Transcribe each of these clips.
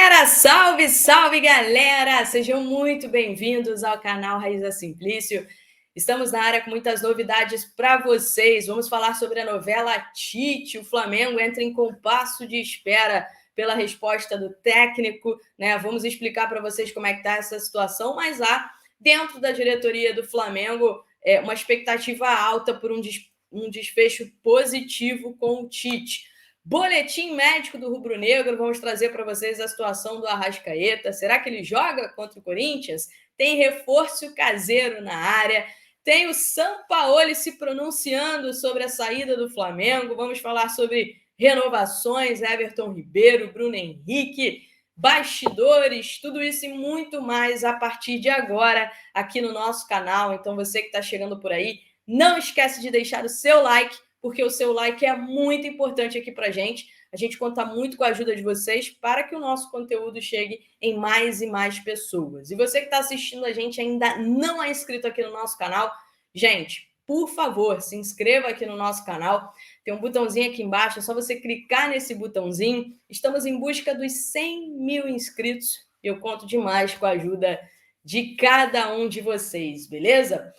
galera! Salve, salve, galera! Sejam muito bem-vindos ao canal Raiz da Simplício. Estamos na área com muitas novidades para vocês. Vamos falar sobre a novela Tite. O Flamengo entra em compasso de espera pela resposta do técnico, né? Vamos explicar para vocês como é que está essa situação, mas há, dentro da diretoria do Flamengo, uma expectativa alta por um desfecho positivo com o Tite. Boletim médico do Rubro Negro, vamos trazer para vocês a situação do Arrascaeta. Será que ele joga contra o Corinthians? Tem reforço caseiro na área. Tem o Sampaoli se pronunciando sobre a saída do Flamengo. Vamos falar sobre renovações, Everton Ribeiro, Bruno Henrique, bastidores, tudo isso e muito mais a partir de agora aqui no nosso canal. Então você que está chegando por aí, não esquece de deixar o seu like, porque o seu like é muito importante aqui para a gente. A gente conta muito com a ajuda de vocês para que o nosso conteúdo chegue em mais e mais pessoas. E você que está assistindo a gente ainda não é inscrito aqui no nosso canal, gente, por favor, se inscreva aqui no nosso canal. Tem um botãozinho aqui embaixo, é só você clicar nesse botãozinho. Estamos em busca dos 100 mil inscritos e eu conto demais com a ajuda de cada um de vocês, beleza?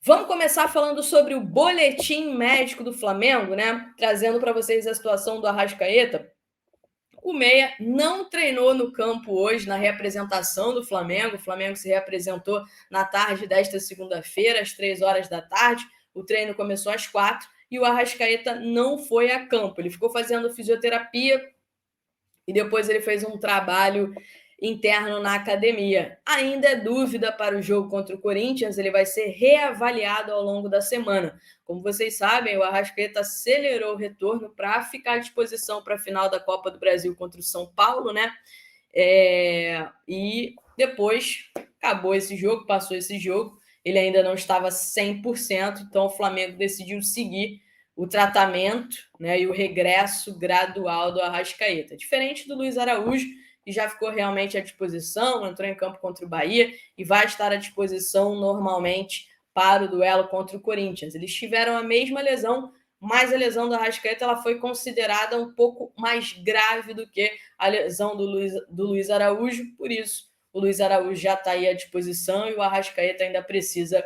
Vamos começar falando sobre o boletim médico do Flamengo, né? Trazendo para vocês a situação do Arrascaeta. O Meia não treinou no campo hoje na reapresentação do Flamengo. O Flamengo se reapresentou na tarde desta segunda-feira, às 3 horas da tarde. O treino começou às 4 e o Arrascaeta não foi a campo. Ele ficou fazendo fisioterapia e depois ele fez um trabalho interno na academia. Ainda é dúvida para o jogo contra o Corinthians, ele vai ser reavaliado ao longo da semana. Como vocês sabem, o Arrascaeta acelerou o retorno para ficar à disposição para a final da Copa do Brasil contra o São Paulo, né? E depois acabou esse jogo, passou esse jogo, ele ainda não estava 100%, então o Flamengo decidiu seguir o tratamento, né, e o regresso gradual do Arrascaeta. Diferente do Luiz Araújo, que já ficou realmente à disposição, entrou em campo contra o Bahia e vai estar à disposição normalmente para o duelo contra o Corinthians. Eles tiveram a mesma lesão, mas a lesão do Arrascaeta ela foi considerada um pouco mais grave do que a lesão do Luiz Araújo, por isso o Luiz Araújo já está aí à disposição e o Arrascaeta ainda precisa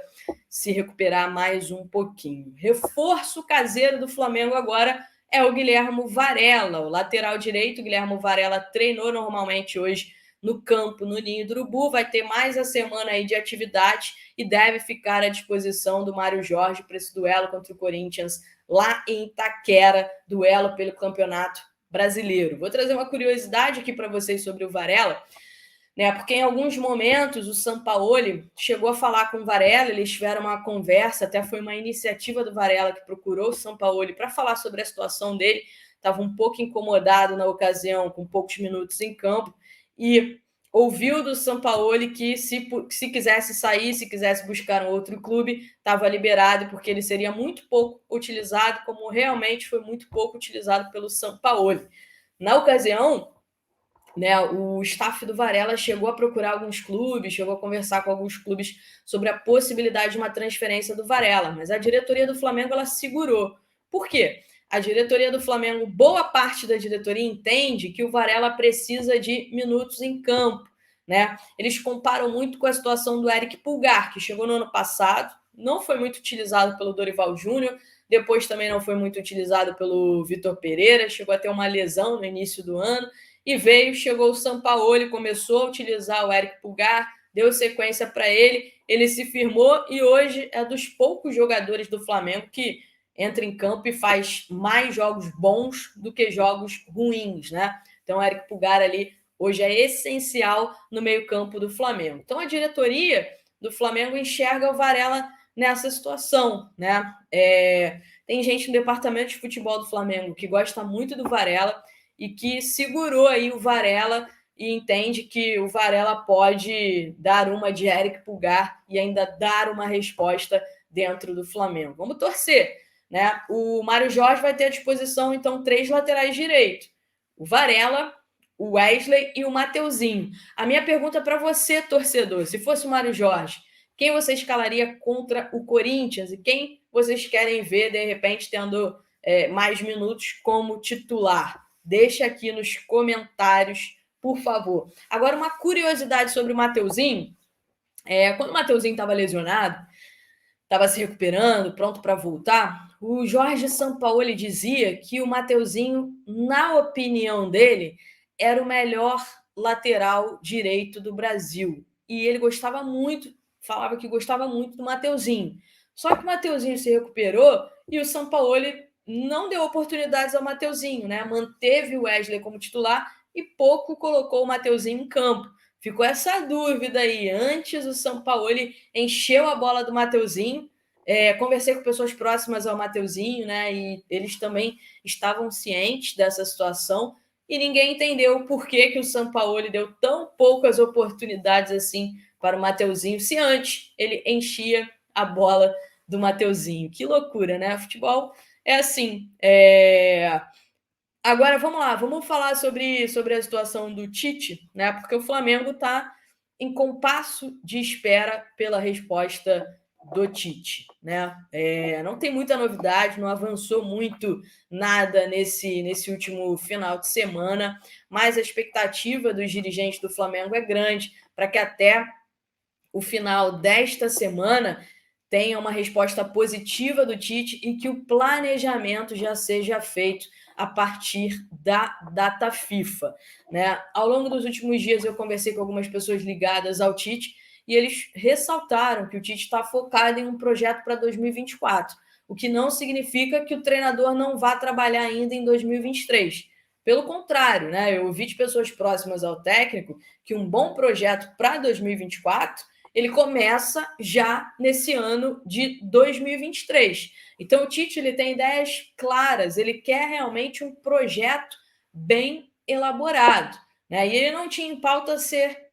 se recuperar mais um pouquinho. Reforço caseiro do Flamengo agora é o Guilhermo Varela, o lateral direito. O Guilhermo Varela treinou normalmente hoje no campo, no Ninho do Urubu, vai ter mais a semana aí de atividade e deve ficar à disposição do Mário Jorge para esse duelo contra o Corinthians lá em Itaquera, duelo pelo Campeonato Brasileiro. Vou trazer uma curiosidade aqui para vocês sobre o Varela, né? Porque em alguns momentos o Sampaoli chegou a falar com o Varela, eles tiveram uma conversa, até foi uma iniciativa do Varela que procurou o Sampaoli para falar sobre a situação dele, estava um pouco incomodado na ocasião, com poucos minutos em campo, e ouviu do Sampaoli que se quisesse sair, se quisesse buscar um outro clube, estava liberado, porque ele seria muito pouco utilizado, como realmente foi muito pouco utilizado pelo Sampaoli. Na ocasião, né, o staff do Varela chegou a procurar alguns clubes, chegou a conversar com alguns clubes sobre a possibilidade de uma transferência do Varela, mas a diretoria do Flamengo ela segurou. Por quê? A diretoria do Flamengo, boa parte da diretoria entende que o Varela precisa de minutos em campo, né? Eles comparam muito com a situação do Eric Pulgar, que chegou no ano passado, não foi muito utilizado pelo Dorival Júnior, depois também não foi muito utilizado pelo Vitor Pereira, chegou a ter uma lesão no início do ano, e chegou o Sampaoli, começou a utilizar o Eric Pulgar, deu sequência para ele, ele se firmou e hoje é dos poucos jogadores do Flamengo que entra em campo e faz mais jogos bons do que jogos ruins, né? Então o Eric Pulgar ali hoje é essencial no meio-campo do Flamengo. Então a diretoria do Flamengo enxerga o Varela nessa situação, né? Tem gente no departamento de futebol do Flamengo que gosta muito do Varela e que segurou aí o Varela e entende que o Varela pode dar uma de Eric Pulgar e ainda dar uma resposta dentro do Flamengo. Vamos torcer, né? O Mário Jorge vai ter à disposição, então, 3 laterais direitos. O Varela, o Wesley e o Mateuzinho. A minha pergunta para você, torcedor, se fosse o Mário Jorge, quem você escalaria contra o Corinthians e quem vocês querem ver, de repente, tendo mais minutos como titular? Deixa aqui nos comentários por favor. Agora, uma curiosidade sobre o Mateuzinho. Quando o Mateuzinho estava lesionado, estava se recuperando, pronto para voltar, o Jorge Sampaoli dizia que o Mateuzinho, na opinião dele, era o melhor lateral direito do Brasil. E ele gostava muito, falava que gostava muito do Mateuzinho. Só que o Mateuzinho se recuperou e o Sampaoli não deu oportunidades ao Mateuzinho, né? Manteve o Wesley como titular e pouco colocou o Mateuzinho em campo. Ficou essa dúvida aí. Antes o Sampaoli encheu a bola do Mateuzinho. Conversei com pessoas próximas ao Mateuzinho, né? E eles também estavam cientes dessa situação. E ninguém entendeu por que o Sampaoli deu tão poucas oportunidades assim para o Mateuzinho, se antes ele enchia a bola do Mateuzinho. Que loucura, né? Futebol é assim. Agora, vamos lá, vamos falar sobre a situação do Tite, né? Porque o Flamengo está em compasso de espera pela resposta do Tite, né? Não tem muita novidade, não avançou muito nada nesse último final de semana, mas a expectativa dos dirigentes do Flamengo é grande para que até o final desta semana tenha uma resposta positiva do Tite e que o planejamento já seja feito a partir da data FIFA, né? Ao longo dos últimos dias eu conversei com algumas pessoas ligadas ao Tite e eles ressaltaram que o Tite está focado em um projeto para 2024, o que não significa que o treinador não vá trabalhar ainda em 2023. Pelo contrário, né? Eu ouvi de pessoas próximas ao técnico que um bom projeto para 2024 ele começa já nesse ano de 2023. Então, o Tite ele tem ideias claras, ele quer realmente um projeto bem elaborado, né? E ele não tinha em pauta ser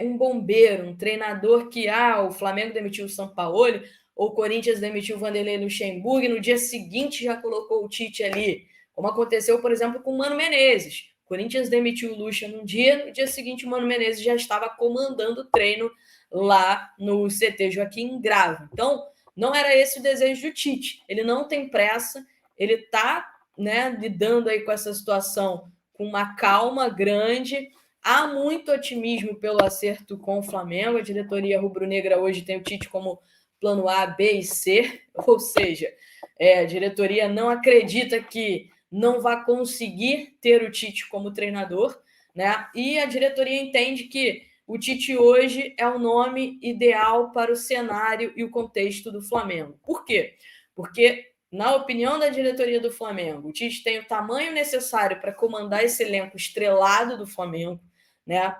um bombeiro, um treinador que o Flamengo demitiu o Sampaoli, ou o Corinthians demitiu o Vanderlei Luxemburgo, e no dia seguinte já colocou o Tite ali, como aconteceu, por exemplo, com o Mano Menezes. O Corinthians demitiu o Luxa num dia, no dia seguinte o Mano Menezes já estava comandando o treino lá no CT Joaquim Grava. Então, não era esse o desejo do Tite. Ele não tem pressa, ele está, né, lidando aí com essa situação com uma calma grande. Há muito otimismo pelo acerto com o Flamengo. A diretoria rubro-negra hoje tem o Tite como plano A, B e C, ou seja, a diretoria não acredita que não vai conseguir ter o Tite como treinador, né? E a diretoria entende que o Tite hoje é o nome ideal para o cenário e o contexto do Flamengo. Por quê? Porque, na opinião da diretoria do Flamengo, o Tite tem o tamanho necessário para comandar esse elenco estrelado do Flamengo, né?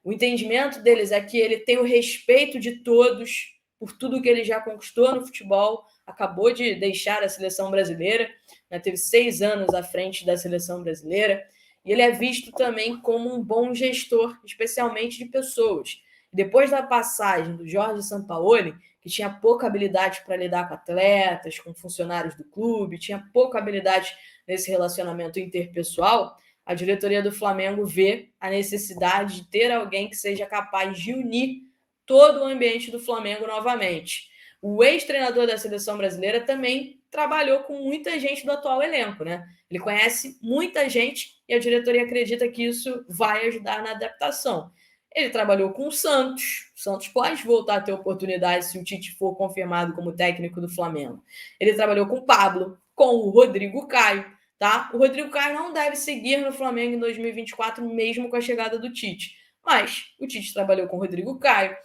O entendimento deles é que ele tem o respeito de todos por tudo que ele já conquistou no futebol, acabou de deixar a seleção brasileira, né? Teve 6 anos à frente da seleção brasileira, e ele é visto também como um bom gestor, especialmente de pessoas. Depois da passagem do Jorge Sampaoli, que tinha pouca habilidade para lidar com atletas, com funcionários do clube, tinha pouca habilidade nesse relacionamento interpessoal, a diretoria do Flamengo vê a necessidade de ter alguém que seja capaz de unir todo o ambiente do Flamengo novamente. O ex-treinador da seleção brasileira também trabalhou com muita gente do atual elenco, né? Ele conhece muita gente e a diretoria acredita que isso vai ajudar na adaptação. Ele trabalhou com o Santos. O Santos pode voltar a ter oportunidade se o Tite for confirmado como técnico do Flamengo. Ele trabalhou com o Pablo, com o Rodrigo Caio, tá? O Rodrigo Caio não deve seguir no Flamengo em 2024, mesmo com a chegada do Tite. Mas o Tite trabalhou com o Rodrigo Caio,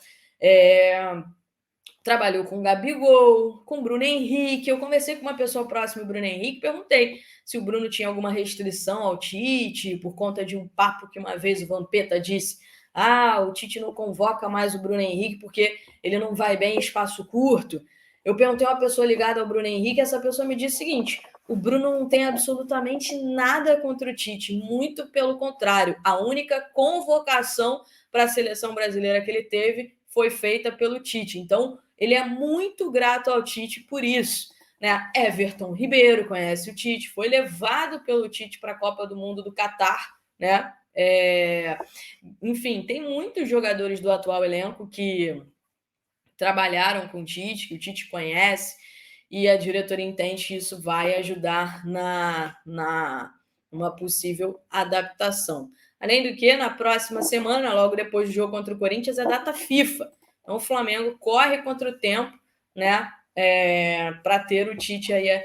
trabalhou com o Gabigol, com o Bruno Henrique. Eu conversei com uma pessoa próxima do Bruno Henrique, perguntei se o Bruno tinha alguma restrição ao Tite, por conta de um papo que uma vez o Vampeta disse: o Tite não convoca mais o Bruno Henrique porque ele não vai bem em espaço curto. Eu perguntei a uma pessoa ligada ao Bruno Henrique, e essa pessoa me disse o seguinte: o Bruno não tem absolutamente nada contra o Tite, muito pelo contrário. A única convocação para a seleção brasileira que ele teve foi feita pelo Tite. Então, ele é muito grato ao Tite por isso, né? Everton Ribeiro conhece o Tite, foi levado pelo Tite para a Copa do Mundo do Catar, né? Enfim, tem muitos jogadores do atual elenco que trabalharam com o Tite, que o Tite conhece, e a diretoria entende que isso vai ajudar numa possível adaptação. Além do que, na próxima semana, logo depois do jogo contra o Corinthians, é data FIFA. Então, o Flamengo corre contra o tempo, né? Para ter o Tite aí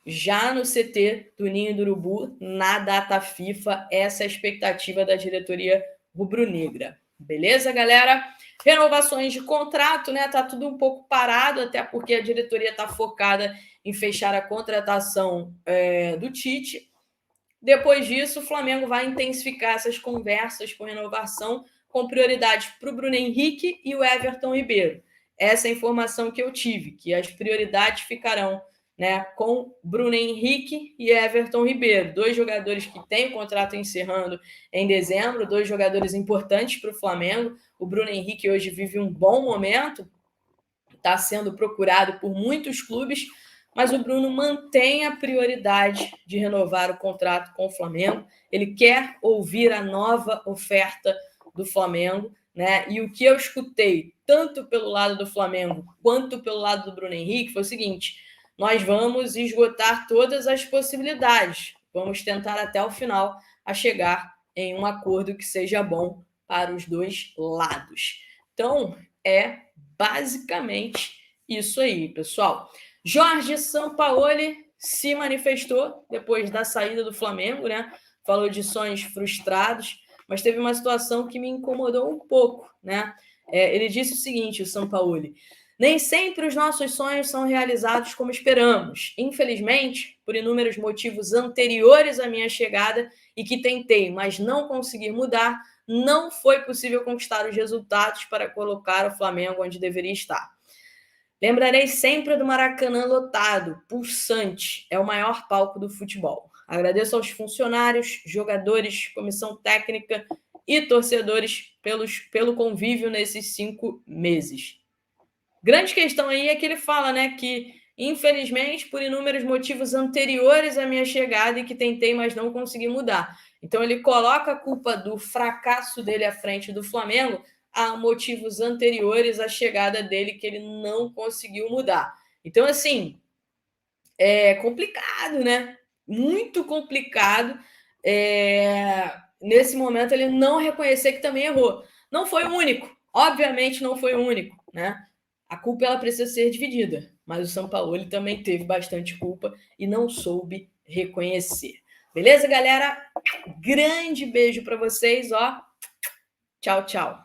já no CT do Ninho do Urubu, na data FIFA. Essa é a expectativa da diretoria rubro-negra. Beleza, galera? Renovações de contrato, né? Tá tudo um pouco parado, até porque a diretoria está focada em fechar a contratação do Tite. Depois disso, o Flamengo vai intensificar essas conversas por renovação, com prioridade para o Bruno Henrique e o Everton Ribeiro. Essa é a informação que eu tive, que as prioridades ficarão, né, com Bruno Henrique e Everton Ribeiro, 2 jogadores que têm o contrato encerrando em dezembro, 2 jogadores importantes para o Flamengo. O Bruno Henrique hoje vive um bom momento, está sendo procurado por muitos clubes, mas o Bruno mantém a prioridade de renovar o contrato com o Flamengo. Ele quer ouvir a nova oferta do Flamengo, né? E o que eu escutei, tanto pelo lado do Flamengo quanto pelo lado do Bruno Henrique, foi o seguinte: nós vamos esgotar todas as possibilidades, vamos tentar até o final a chegar em um acordo que seja bom para os dois lados. Então, é basicamente isso aí, pessoal. Jorge Sampaoli se manifestou depois da saída do Flamengo, né? Falou de sonhos frustrados, mas teve uma situação que me incomodou um pouco, né? Ele disse o seguinte, o Sampaoli: nem sempre os nossos sonhos são realizados como esperamos. Infelizmente, por inúmeros motivos anteriores à minha chegada e que tentei, mas não consegui mudar, não foi possível conquistar os resultados para colocar o Flamengo onde deveria estar. Lembrarei sempre do Maracanã lotado, pulsante, é o maior palco do futebol. Agradeço aos funcionários, jogadores, comissão técnica e torcedores pelo convívio nesses 5 meses. Grande questão aí é que ele fala, né, que infelizmente por inúmeros motivos anteriores à minha chegada e que tentei, mas não consegui mudar. Então ele coloca a culpa do fracasso dele à frente do Flamengo a motivos anteriores à chegada dele que ele não conseguiu mudar. Então, assim, é complicado, né? Muito complicado. Nesse momento, ele não reconhecer que também errou. Não foi o único. Obviamente, não foi o único, né? A culpa ela precisa ser dividida. Mas o Sampaoli também teve bastante culpa e não soube reconhecer. Beleza, galera? Grande beijo para vocês, ó. Tchau, tchau.